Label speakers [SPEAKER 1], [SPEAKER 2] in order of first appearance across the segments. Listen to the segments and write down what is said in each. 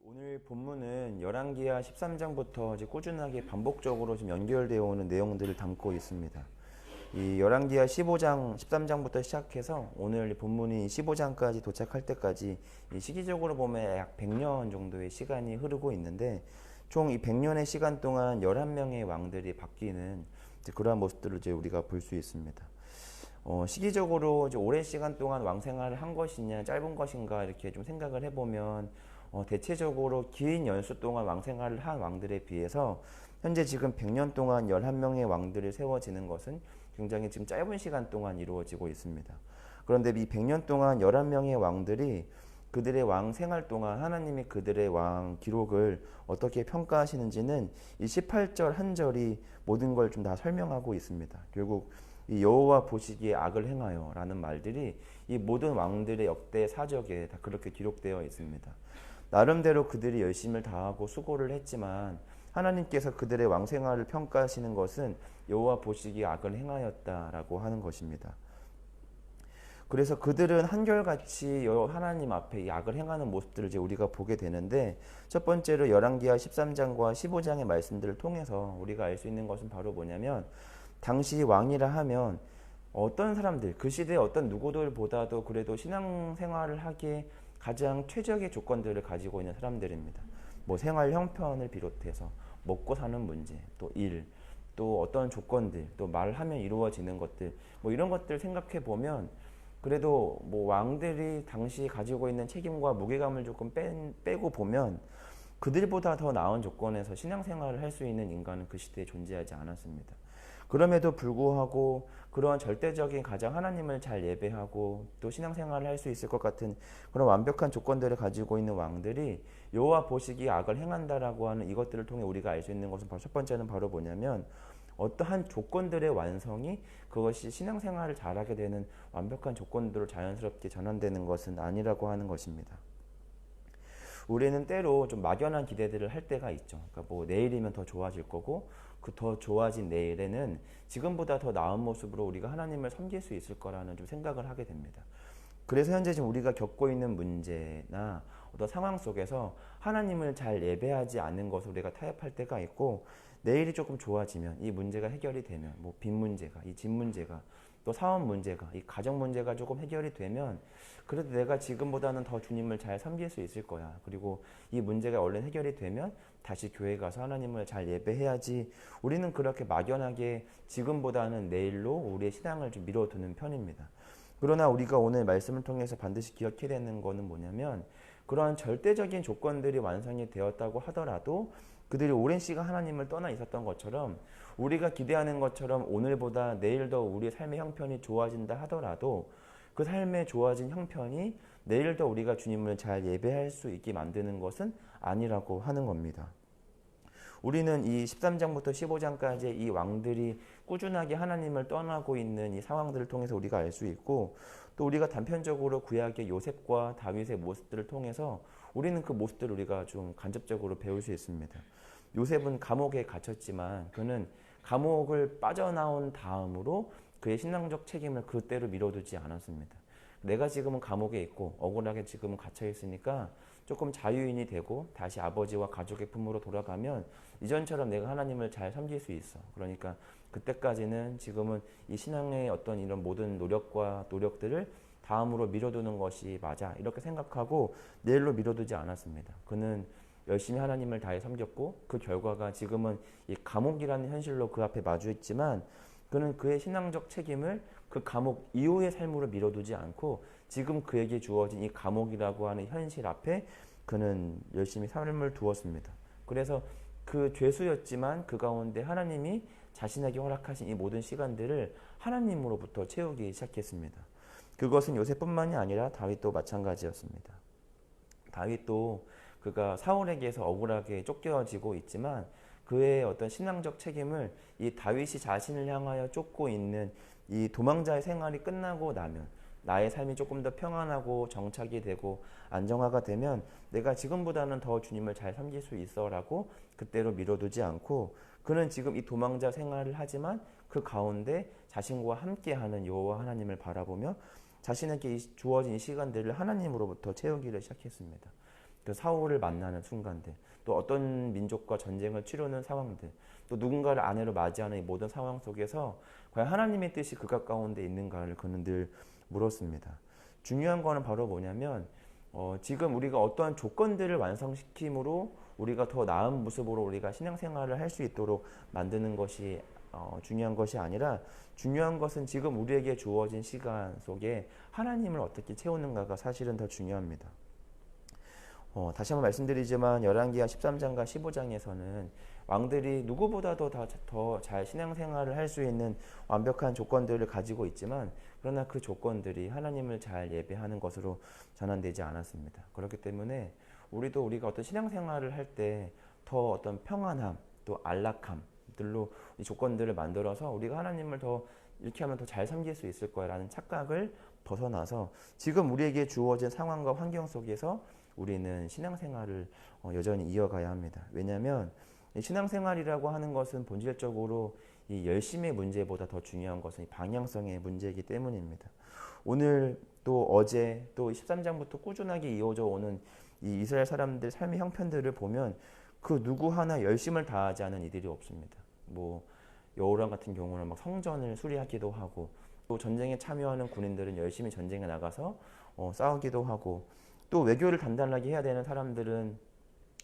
[SPEAKER 1] 오늘 본문은 열왕기하 13장부터 이제 꾸준하게 반복적으로 좀 연결되어 오는 내용들을 담고 있습니다. 이 열왕기하 15장, 13장부터 시작해서 오늘 본문이 15장까지 도착할 때까지 이 시기적으로 보면 약 100년 정도의 시간이 흐르고 있는데 총 이 100년의 시간 동안 11명의 왕들이 바뀌는 그러한 모습들을 이제 우리가 볼 수 있습니다. 시기적으로 이제 오랜 시간 동안 왕 생활을 한 것이냐 짧은 것인가 이렇게 좀 생각을 해보면 대체적으로 긴 연수 동안 왕 생활을 한 왕들에 비해서 현재 지금 100년 동안 11명의 왕들이 세워지는 것은 굉장히 지금 짧은 시간 동안 이루어지고 있습니다. 그런데 이 100년 동안 11명의 왕들이 그들의 왕 생활 동안 하나님이 그들의 왕 기록을 어떻게 평가하시는지는 이 18절 한 절이 모든 걸 좀 다 설명하고 있습니다. 결국 이 여호와 보시기에 악을 행하여 라는 말들이 이 모든 왕들의 역대 사적에 다 그렇게 기록되어 있습니다. 나름대로 그들이 열심을 다하고 수고를 했지만 하나님께서 그들의 왕 생활을 평가하시는 것은 여호와 보시기에 악을 행하였다라고 하는 것입니다. 그래서 그들은 한결같이 하나님 앞에 이 악을 행하는 모습들을 이제 우리가 보게 되는데, 첫 번째로 열왕기하 13장과 15장의 말씀들을 통해서 우리가 알 수 있는 것은 바로 뭐냐면, 당시 왕이라 하면 어떤 사람들, 그 시대의 어떤 누구들보다도 그래도 신앙생활을 하기에 가장 최적의 조건들을 가지고 있는 사람들입니다. 뭐 생활 형편을 비롯해서 먹고 사는 문제, 또 일, 또 어떤 조건들, 또 말하면 이루어지는 것들, 뭐 이런 것들 생각해 보면 그래도 뭐 왕들이 당시 가지고 있는 책임과 무게감을 조금 빼고 보면 그들보다 더 나은 조건에서 신앙생활을 할 수 있는 인간은 그 시대에 존재하지 않았습니다. 그럼에도 불구하고 그러한 절대적인 가장 하나님을 잘 예배하고 또 신앙생활을 할 수 있을 것 같은 그런 완벽한 조건들을 가지고 있는 왕들이 여호와 보시기에 악을 행한다라고 하는 이것들을 통해 우리가 알 수 있는 것은 첫 번째는 바로 뭐냐면, 어떠한 조건들의 완성이 그것이 신앙생활을 잘하게 되는 완벽한 조건들로 자연스럽게 전환되는 것은 아니라고 하는 것입니다. 우리는 때로 좀 막연한 기대들을 할 때가 있죠. 그러니까 뭐 내일이면 더 좋아질 거고, 그 더 좋아진 내일에는 지금보다 더 나은 모습으로 우리가 하나님을 섬길 수 있을 거라는 좀 생각을 하게 됩니다. 그래서 현재 지금 우리가 겪고 있는 문제나 어떤 상황 속에서 하나님을 잘 예배하지 않는 것을 우리가 타협할 때가 있고, 내일이 조금 좋아지면 이 문제가 해결이 되면 뭐 빚 문제가, 이 집 문제가, 또 사업 문제가, 이 가정 문제가 조금 해결이 되면 그래도 내가 지금보다는 더 주님을 잘 섬길 수 있을 거야. 그리고 이 문제가 얼른 해결이 되면 다시 교회 가서 하나님을 잘 예배해야지. 우리는 그렇게 막연하게 지금보다는 내일로 우리의 신앙을 좀 미뤄두는 편입니다. 그러나 우리가 오늘 말씀을 통해서 반드시 기억해야 되는 것은 뭐냐면, 그러한 절대적인 조건들이 완성이 되었다고 하더라도 그들이 오랜 시간 하나님을 떠나 있었던 것처럼 우리가 기대하는 것처럼 오늘보다 내일 더 우리의 삶의 형편이 좋아진다 하더라도 그 삶의 좋아진 형편이 내일 더 우리가 주님을 잘 예배할 수 있게 만드는 것은 아니라고 하는 겁니다. 우리는 이 13장부터 15장까지 이 왕들이 꾸준하게 하나님을 떠나고 있는 이 상황들을 통해서 우리가 알 수 있고, 또 우리가 단편적으로 구약의 요셉과 다윗의 모습들을 통해서 우리는 그 모습들을 우리가 좀 간접적으로 배울 수 있습니다. 요셉은 감옥에 갇혔지만 그는 감옥을 빠져나온 다음으로 그의 신앙적 책임을 그대로 미뤄두지 않았습니다. 내가 지금은 감옥에 있고 억울하게 지금은 갇혀 있으니까 조금 자유인이 되고 다시 아버지와 가족의 품으로 돌아가면 이전처럼 내가 하나님을 잘 섬길 수 있어. 그러니까 그때까지는 지금은 이 신앙의 어떤 이런 모든 노력과 노력들을 다음으로 미뤄두는 것이 맞아, 이렇게 생각하고 내일로 미뤄두지 않았습니다. 그는 열심히 하나님을 다해 섬겼고 그 결과가 지금은 이 감옥이라는 현실로 그 앞에 마주했지만 그는 그의 신앙적 책임을 그 감옥 이후의 삶으로 미뤄두지 않고 지금 그에게 주어진 이 감옥이라고 하는 현실 앞에 그는 열심히 삶을 두었습니다. 그래서 그 죄수였지만 그 가운데 하나님이 자신에게 허락하신 이 모든 시간들을 하나님으로부터 채우기 시작했습니다. 그것은 요셉뿐만이 아니라 다윗도 마찬가지였습니다. 다윗도 그가 사울에게서 억울하게 쫓겨지고 있지만 그의 어떤 신앙적 책임을 이 다윗이 자신을 향하여 쫓고 있는 이 도망자의 생활이 끝나고 나면, 나의 삶이 조금 더 평안하고 정착이 되고 안정화가 되면 내가 지금보다는 더 주님을 잘 섬길 수 있어 라고 그때로 미뤄두지 않고, 그는 지금 이 도망자 생활을 하지만 그 가운데 자신과 함께하는 여호와 하나님을 바라보며 자신에게 주어진 시간들을 하나님으로부터 채우기를 시작했습니다. 또 사울을 만나는 순간들, 또 어떤 민족과 전쟁을 치르는 상황들, 또 누군가를 아내로 맞이하는 이 모든 상황 속에서 과연 하나님의 뜻이 그가 가운데 있는가를 그는 늘 물었습니다. 중요한 거는 바로 뭐냐면 지금 우리가 어떠한 조건들을 완성시킴으로 우리가 더 나은 모습으로 우리가 신앙생활을 할 수 있도록 만드는 것이 중요한 것이 아니라 중요한 것은 지금 우리에게 주어진 시간 속에 하나님을 어떻게 채우는가가 사실은 더 중요합니다. 다시 한번 말씀드리지만 열왕기하 13장과 15장에서는 왕들이 누구보다도 더 잘 신앙생활을 할 수 있는 완벽한 조건들을 가지고 있지만 그러나 그 조건들이 하나님을 잘 예배하는 것으로 전환되지 않았습니다. 그렇기 때문에 우리가 어떤 신앙생활을 할 때 더 어떤 평안함 또 안락함들로 이 조건들을 만들어서 우리가 하나님을 더 이렇게 하면 더 잘 섬길 수 있을 거라는 착각을 벗어나서 지금 우리에게 주어진 상황과 환경 속에서 우리는 신앙생활을 여전히 이어가야 합니다. 왜냐하면 신앙생활이라고 하는 것은 본질적으로 이 열심의 문제보다 더 중요한 것은 이 방향성의 문제이기 때문입니다. 오늘 또 어제 또 13장부터 꾸준하게 이어져 오는 이 이스라엘 사람들 삶의 형편들을 보면 그 누구 하나 열심을 다하지 않은 이들이 없습니다. 뭐 여호람 같은 경우는 막 성전을 수리하기도 하고 또 전쟁에 참여하는 군인들은 열심히 전쟁에 나가서 싸우기도 하고 또 외교를 단단하게 해야 되는 사람들은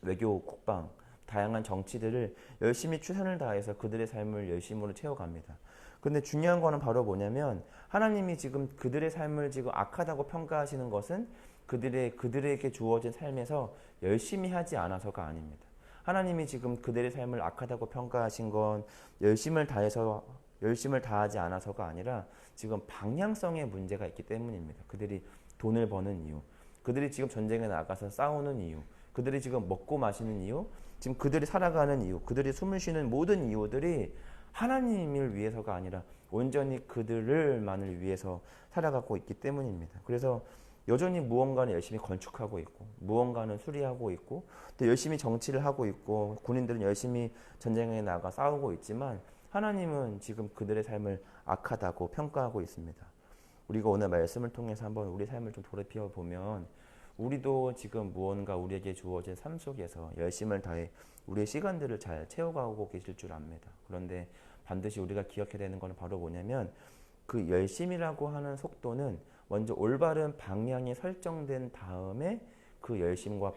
[SPEAKER 1] 외교, 국방, 다양한 정치들을 열심히 최선을 다해서 그들의 삶을 열심으로 채워갑니다. 근데 중요한 거는 바로 뭐냐면 하나님이 지금 그들의 삶을 지금 악하다고 평가하시는 것은 그들에게 주어진 삶에서 열심히 하지 않아서가 아닙니다. 하나님이 지금 그들의 삶을 악하다고 평가하신 건 열심을 다하지 않아서가 아니라 지금 방향성의 문제가 있기 때문입니다. 그들이 돈을 버는 이유, 그들이 지금 전쟁에 나가서 싸우는 이유, 그들이 지금 먹고 마시는 이유, 지금 그들이 살아가는 이유, 그들이 숨을 쉬는 모든 이유들이 하나님을 위해서가 아니라 온전히 그들만을 위해서 살아가고 있기 때문입니다. 그래서 여전히 무언가는 열심히 건축하고 있고 무언가는 수리하고 있고 또 열심히 정치를 하고 있고 군인들은 열심히 전쟁에 나가 싸우고 있지만 하나님은 지금 그들의 삶을 악하다고 평가하고 있습니다. 우리가 오늘 말씀을 통해서 한번 우리 삶을 좀 돌이켜 보면 우리도 지금 무언가 우리에게 주어진 삶 속에서 열심을 다해 우리의 시간들을 잘 채워가고 계실 줄 압니다. 그런데 반드시 우리가 기억해야 되는 것은 바로 뭐냐면 그 열심이라고 하는 속도는 먼저 올바른 방향이 설정된 다음에 그 열심과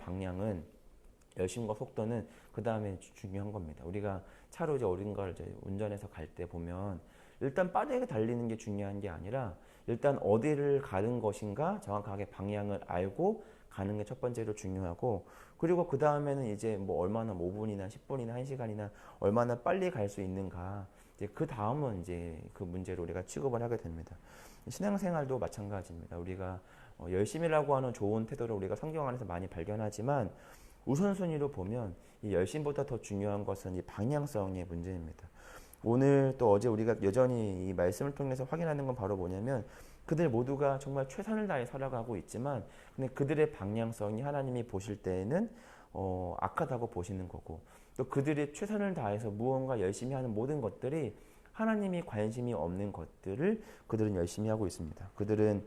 [SPEAKER 1] 속도는 그 다음에 중요한 겁니다. 우리가 차로 이제 어딘가를 이제 운전해서 갈 때 보면 일단 빠르게 달리는 게 중요한 게 아니라 일단 어디를 가는 것인가 정확하게 방향을 알고 가는 게 첫 번째로 중요하고 그리고 그 다음에는 이제 뭐 얼마나 5분이나 10분이나 1시간이나 얼마나 빨리 갈 수 있는가 이제 그 다음은 이제 그 문제로 우리가 취급을 하게 됩니다. 신앙생활도 마찬가지입니다. 우리가 열심이라고 하는 좋은 태도를 우리가 성경 안에서 많이 발견하지만 우선순위로 보면 이 열심보다 더 중요한 것은 이 방향성의 문제입니다. 오늘 또 어제 우리가 여전히 이 말씀을 통해서 확인하는 건 바로 뭐냐면 그들 모두가 정말 최선을 다해 살아가고 있지만 근데 그들의 방향성이 하나님이 보실 때에는 악하다고 보시는 거고 또 그들이 최선을 다해서 무언가 열심히 하는 모든 것들이 하나님이 관심이 없는 것들을 그들은 열심히 하고 있습니다. 그들은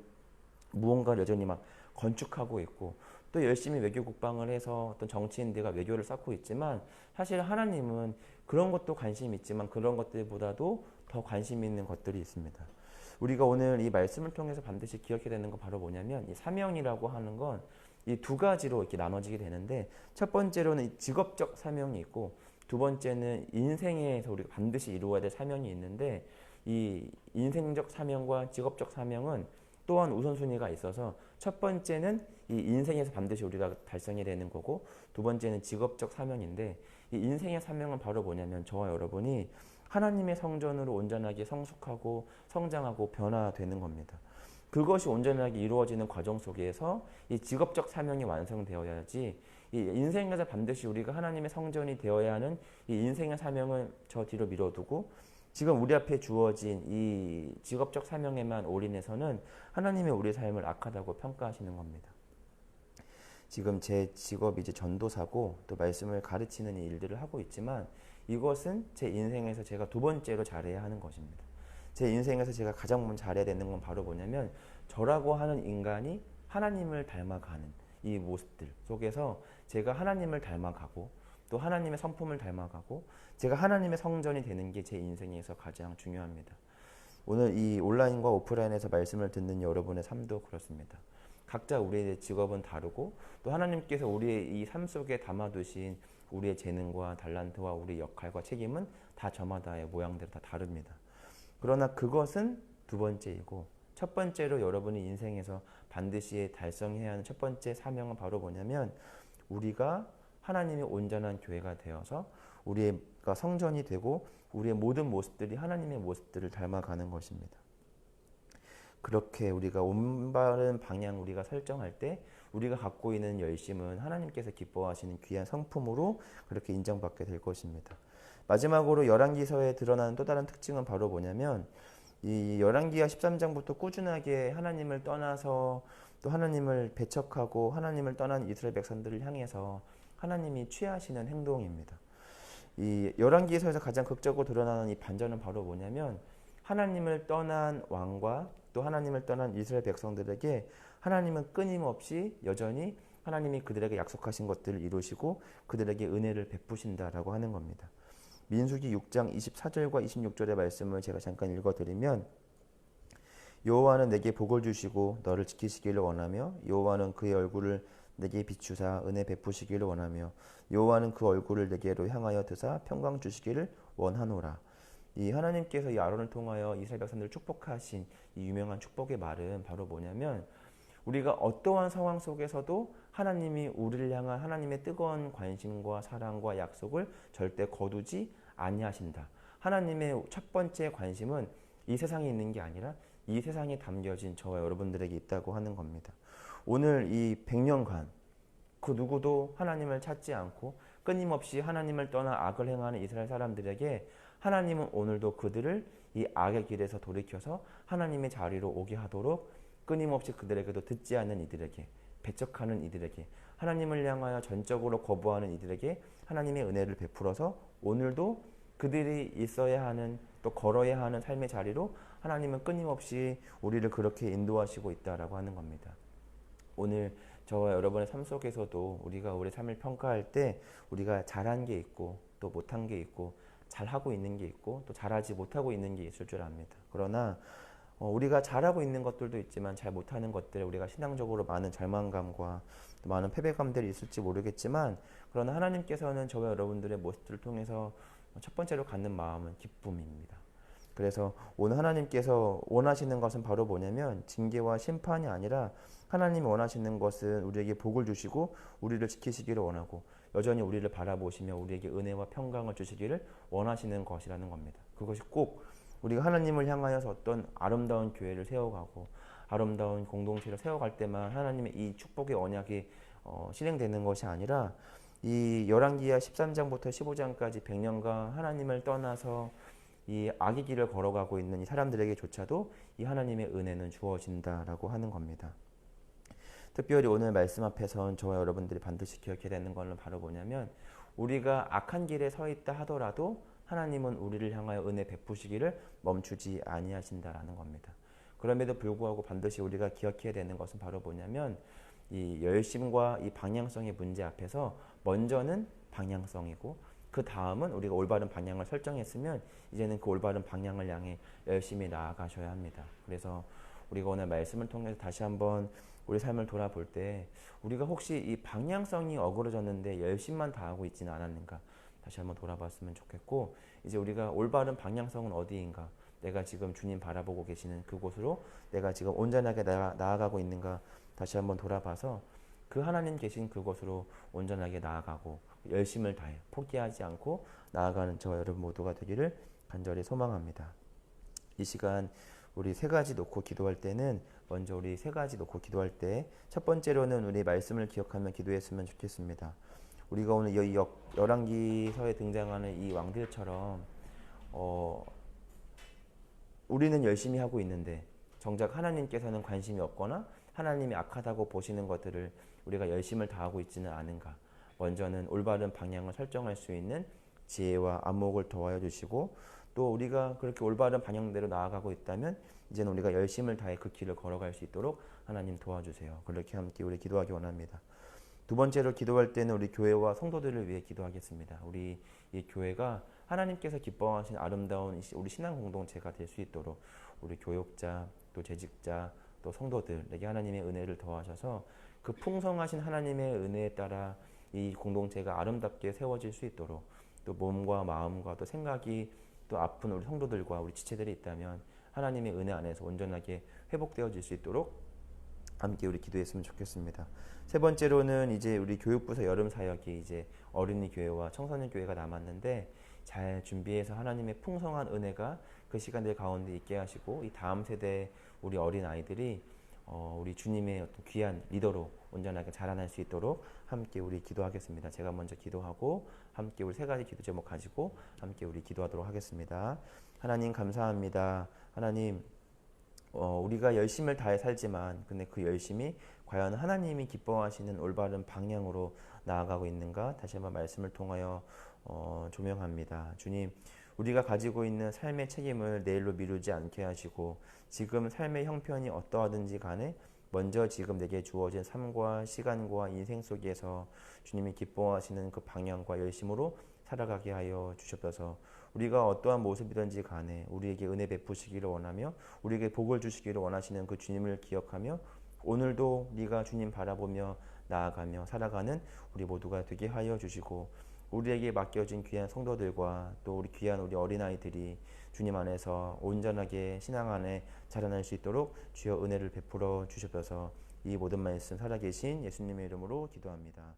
[SPEAKER 1] 무언가를 여전히 막 건축하고 있고 또 열심히 외교 국방을 해서 어떤 정치인들과 외교를 쌓고 있지만 사실 하나님은 그런 것도 관심이 있지만 그런 것들보다도 더 관심 있는 것들이 있습니다. 우리가 오늘 이 말씀을 통해서 반드시 기억해야 되는 건 바로 뭐냐면 이 사명이라고 하는 건 이 두 가지로 이렇게 나눠지게 되는데 첫 번째로는 이 직업적 사명이 있고 두 번째는 인생에서 우리가 반드시 이루어야 될 사명이 있는데 이 인생적 사명과 직업적 사명은 또한 우선순위가 있어서 첫 번째는 이 인생에서 반드시 우리가 달성해야 되는 거고 두 번째는 직업적 사명인데 이 인생의 사명은 바로 뭐냐면 저와 여러분이 하나님의 성전으로 온전하게 성숙하고 성장하고 변화되는 겁니다. 그것이 온전하게 이루어지는 과정 속에서 이 직업적 사명이 완성되어야지 이 인생에서 반드시 우리가 하나님의 성전이 되어야 하는 이 인생의 사명을 저 뒤로 밀어두고 지금 우리 앞에 주어진 이 직업적 사명에만 올인해서는 하나님의 우리 삶을 악하다고 평가하시는 겁니다. 지금 제 직업이 이제 전도사고 또 말씀을 가르치는 일들을 하고 있지만 이것은 제 인생에서 제가 두 번째로 잘해야 하는 것입니다. 제 인생에서 제가 가장 먼저 잘해야 되는 건 바로 뭐냐면 저라고 하는 인간이 하나님을 닮아가는 이 모습들 속에서 제가 하나님을 닮아가고 또 하나님의 성품을 닮아가고 제가 하나님의 성전이 되는 게 제 인생에서 가장 중요합니다. 오늘 이 온라인과 오프라인에서 말씀을 듣는 여러분의 삶도 그렇습니다. 각자 우리의 직업은 다르고 또 하나님께서 우리의 이 삶 속에 담아두신 우리의 재능과 달란트와 우리의 역할과 책임은 다 저마다의 모양대로 다 다릅니다. 그러나 그것은 두 번째이고 첫 번째로 여러분이 인생에서 반드시 달성해야 하는 첫 번째 사명은 바로 뭐냐면 우리가 하나님의 온전한 교회가 되어서 우리가 성전이 되고 우리의 모든 모습들이 하나님의 모습들을 닮아가는 것입니다. 그렇게 우리가 올바른 방향 우리가 설정할 때 우리가 갖고 있는 열심은 하나님께서 기뻐하시는 귀한 성품으로 그렇게 인정받게 될 것입니다. 마지막으로 열왕기서에 드러나는 또 다른 특징은 바로 뭐냐면 이 열왕기하 13장부터 꾸준하게 하나님을 떠나서 또 하나님을 배척하고 하나님을 떠난 이스라엘 백성들을 향해서 하나님이 취하시는 행동입니다. 이 열왕기서에서 가장 극적으로 드러나는 이 반전은 바로 뭐냐면 하나님을 떠난 왕과 또 하나님을 떠난 이스라엘 백성들에게 하나님은 끊임없이 여전히 하나님이 그들에게 약속하신 것들을 이루시고 그들에게 은혜를 베푸신다라고 하는 겁니다. 민수기 6장 24절과 26절의 말씀을 제가 잠깐 읽어드리면 여호와는 내게 복을 주시고 너를 지키시기를 원하며 여호와는 그의 얼굴을 내게 비추사 은혜 베푸시기를 원하며 여호와는 그 얼굴을 내게로 향하여 드사 평강 주시기를 원하노라. 이 하나님께서 이 아론을 통하여 이스라엘 백성들을 축복하신 이 유명한 축복의 말은 바로 뭐냐면 우리가 어떠한 상황 속에서도 하나님이 우리를 향한 하나님의 뜨거운 관심과 사랑과 약속을 절대 거두지 아니하신다. 하나님의 첫 번째 관심은 이 세상에 있는 게 아니라 이 세상에 담겨진 저와 여러분들에게 있다고 하는 겁니다. 오늘 이 100년간 그 누구도 하나님을 찾지 않고 끊임없이 하나님을 떠나 악을 행하는 이스라엘 사람들에게 하나님은 오늘도 그들을 이 악의 길에서 돌이켜서 하나님의 자리로 오게 하도록 끊임없이 그들에게도 듣지 않는 이들에게 배척하는 이들에게 하나님을 향하여 전적으로 거부하는 이들에게 하나님의 은혜를 베풀어서 오늘도 그들이 있어야 하는 또 걸어야 하는 삶의 자리로 하나님은 끊임없이 우리를 그렇게 인도하시고 있다라고 하는 겁니다. 오늘 저와 여러분의 삶 속에서도 우리가 우리 삶을 평가할 때 우리가 잘한 게 있고 또 못한 게 있고 잘하고 있는 게 있고 또 잘하지 못하고 있는 게 있을 줄 압니다. 그러나 우리가 잘하고 있는 것들도 있지만 잘 못하는 것들에 우리가 신앙적으로 많은 절망감과 또 많은 패배감들이 있을지 모르겠지만 그러나 하나님께서는 저와 여러분들의 모습들을 통해서 첫 번째로 갖는 마음은 기쁨입니다. 그래서 오늘 하나님께서 원하시는 것은 바로 뭐냐면 징계와 심판이 아니라 하나님이 원하시는 것은 우리에게 복을 주시고 우리를 지키시기를 원하고 여전히 우리를 바라보시며 우리에게 은혜와 평강을 주시기를 원하시는 것이라는 겁니다. 그것이 꼭 우리가 하나님을 향하여서 어떤 아름다운 교회를 세워가고 아름다운 공동체를 세워갈 때만 하나님의 이 축복의 언약이 실행되는 것이 아니라 이 열왕기하 13장부터 15장까지 100년간 하나님을 떠나서 이 악의 길을 걸어가고 있는 이 사람들에게조차도 이 하나님의 은혜는 주어진다라고 하는 겁니다. 특별히 오늘 말씀 앞에선 저와 여러분들이 반드시 기억해야 되는 것은 바로 뭐냐면 우리가 악한 길에 서 있다 하더라도 하나님은 우리를 향하여 은혜 베푸시기를 멈추지 아니하신다라는 겁니다. 그럼에도 불구하고 반드시 우리가 기억해야 되는 것은 바로 뭐냐면 이 열심과 이 방향성의 문제 앞에서 먼저는 방향성이고 그 다음은 우리가 올바른 방향을 설정했으면 이제는 그 올바른 방향을 향해 열심히 나아가셔야 합니다. 그래서 우리가 오늘 말씀을 통해서 다시 한번 우리 삶을 돌아볼 때 우리가 혹시 이 방향성이 어그러졌는데 열심만 다하고 있지는 않았는가 다시 한번 돌아봤으면 좋겠고 이제 우리가 올바른 방향성은 어디인가 내가 지금 주님 바라보고 계시는 그곳으로 내가 지금 온전하게 나아가고 있는가 다시 한번 돌아봐서 그 하나님 계신 그곳으로 온전하게 나아가고 열심을 다해 포기하지 않고 나아가는 저와 여러분 모두가 되기를 간절히 소망합니다. 이 시간 우리 세 가지 놓고 기도할 때는 먼저 우리 세 가지 놓고 기도할 때 첫 번째로는 우리 말씀을 기억하며 기도했으면 좋겠습니다. 우리가 오늘 열왕기서에 등장하는 이 왕들처럼 우리는 열심히 하고 있는데 정작 하나님께서는 관심이 없거나 하나님이 악하다고 보시는 것들을 우리가 열심을 다하고 있지는 않은가. 먼저는 올바른 방향을 설정할 수 있는 지혜와 안목을 더하여 주시고 또 우리가 그렇게 올바른 방향대로 나아가고 있다면 이제는 우리가 열심을 다해 그 길을 걸어갈 수 있도록 하나님 도와주세요. 그렇게 함께 우리 기도하기 원합니다. 두 번째로 기도할 때는 우리 교회와 성도들을 위해 기도하겠습니다. 우리 이 교회가 하나님께서 기뻐하신 아름다운 우리 신앙 공동체가 될 수 있도록 우리 교육자, 또 재직자, 또 성도들에게 하나님의 은혜를 더하셔서 그 풍성하신 하나님의 은혜에 따라 이 공동체가 아름답게 세워질 수 있도록 또 몸과 마음과 또 생각이 또 아픈 우리 성도들과 우리 지체들이 있다면 하나님의 은혜 안에서 온전하게 회복되어질 수 있도록 함께 우리 기도했으면 좋겠습니다. 세 번째로는 이제 우리 교육부서 여름 사역이 이제 어린이 교회와 청소년 교회가 남았는데 잘 준비해서 하나님의 풍성한 은혜가 그 시간들 가운데 있게 하시고 이 다음 세대 우리 어린 아이들이 우리 주님의 어떤 귀한 리더로 온전하게 자라날 수 있도록 함께 우리 기도하겠습니다. 제가 먼저 기도하고 함께 우리 세 가지 기도 제목 가지고 함께 우리 기도하도록 하겠습니다. 하나님 감사합니다. 하나님 우리가 열심을 다해 살지만 근데 그 열심이 과연 하나님이 기뻐하시는 올바른 방향으로 나아가고 있는가 다시 한번 말씀을 통하여 조명합니다. 주님, 우리가 가지고 있는 삶의 책임을 내일로 미루지 않게 하시고 지금 삶의 형편이 어떠하든지 간에 먼저 지금 내게 주어진 삶과 시간과 인생 속에서 주님이 기뻐하시는 그 방향과 열심으로 살아가게 하여 주시옵소서. 우리가 어떠한 모습이든지 간에 우리에게 은혜 베푸시기를 원하며 우리에게 복을 주시기를 원하시는 그 주님을 기억하며 오늘도 네가 주님 바라보며 나아가며 살아가는 우리 모두가 되게 하여 주시고 우리에게 맡겨진 귀한 성도들과 또 우리 귀한 우리 어린아이들이 주님 안에서 온전하게 신앙 안에 자라날 수 있도록 주여 은혜를 베풀어 주시옵소서. 이 모든 말씀 살아계신 예수님의 이름으로 기도합니다.